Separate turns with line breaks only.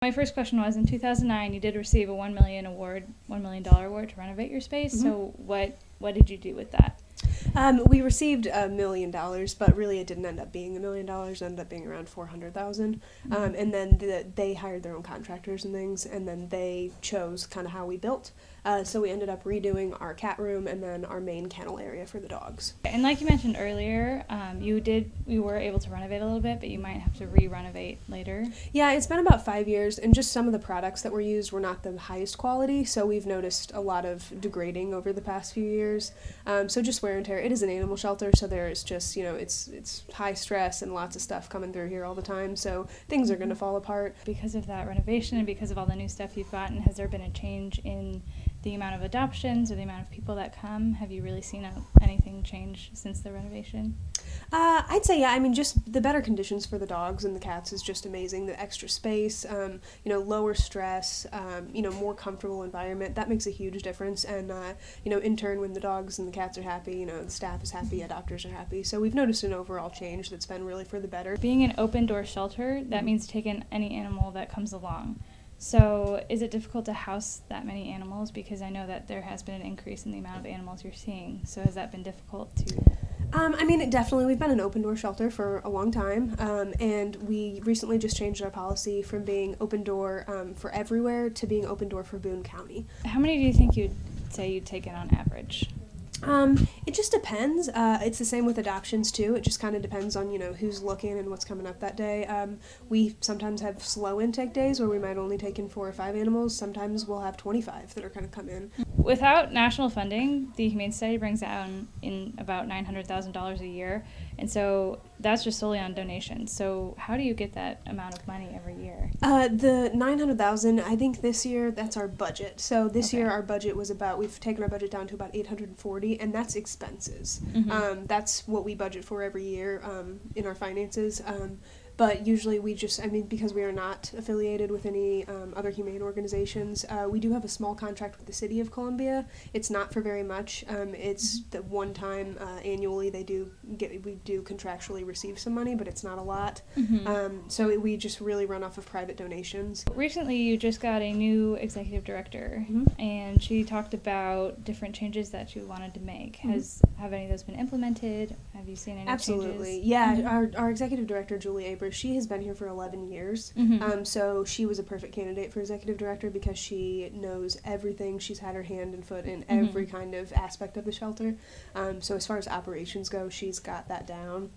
My first question was, in 2009, you did receive a $1 million award to renovate your space.
Mm-hmm.
So what did you do with that?
We received $1 million, but really it didn't end up being $1 million. It ended up being around $400,000. And then they hired their own contractors and things, and then they chose kind of how we built. So we ended up redoing our cat room and then our main kennel area for the dogs.
And like you mentioned earlier, you were able to renovate a little bit, but you might have to re-renovate later.
Yeah, it's been about 5 years, and just some of the products that were used were not the highest quality, so we've noticed a lot of degrading over the past few years. So just wear and tear. It is an animal shelter, so there's just, it's high stress and lots of stuff coming through here all the time, so things are going to fall apart.
Because of that renovation and because of all the new stuff you've gotten, has there been a change in the amount of adoptions or the amount of people that come? Have you really seen anything change since the renovation?
I'd say, yeah. I mean, just the better conditions for the dogs and the cats is just amazing. The extra space, lower stress, more comfortable environment. That makes a huge difference. And, in turn, when the dogs and the cats are happy, the staff is happy, adopters are happy. So we've noticed an overall change that's been really for the better. Being
an open-door shelter, that means taking any animal that comes along. So is it difficult to house that many animals? Because I know that there has been an increase in the amount of animals you're seeing. So has that been difficult to...
Definitely. We've been an open-door shelter for a long time, and we recently just changed our policy from being open-door for everywhere to being open-door for Boone County.
How many do you think you'd say you'd take in on average?
It just depends. It's the same with adoptions, too. It just kind of depends on, who's looking and what's coming up that day. We sometimes have slow intake days where we might only take in 4 or 5 animals. Sometimes we'll have 25 that are going to come in.
Without national funding, the Humane Society brings in about $900,000 a year, and so that's just solely on donations. So how do you get that amount of money every year?
The $900,000, I think this year that's our budget. So this year our budget was we've taken our budget down to about $840, and that's expenses.
Mm-hmm.
That's what we budget for every year in our finances. But usually we because we are not affiliated with any other humane organizations, we do have a small contract with the City of Columbia. It's not for very much. It's the one time annually we do contractually receive some money, but it's not a lot.
Mm-hmm.
So we just really run off of private donations.
Recently you just got a new executive director, and she talked about different changes that she wanted to make. Have any of those been implemented? Have you seen any
Absolutely.
changes?
Yeah, our executive director, Julie Abers, she has been here for 11 years. So she was a perfect candidate for executive director because she knows everything. She's had her hand and foot in every kind of aspect of the shelter. So as far as operations go, she's got that down.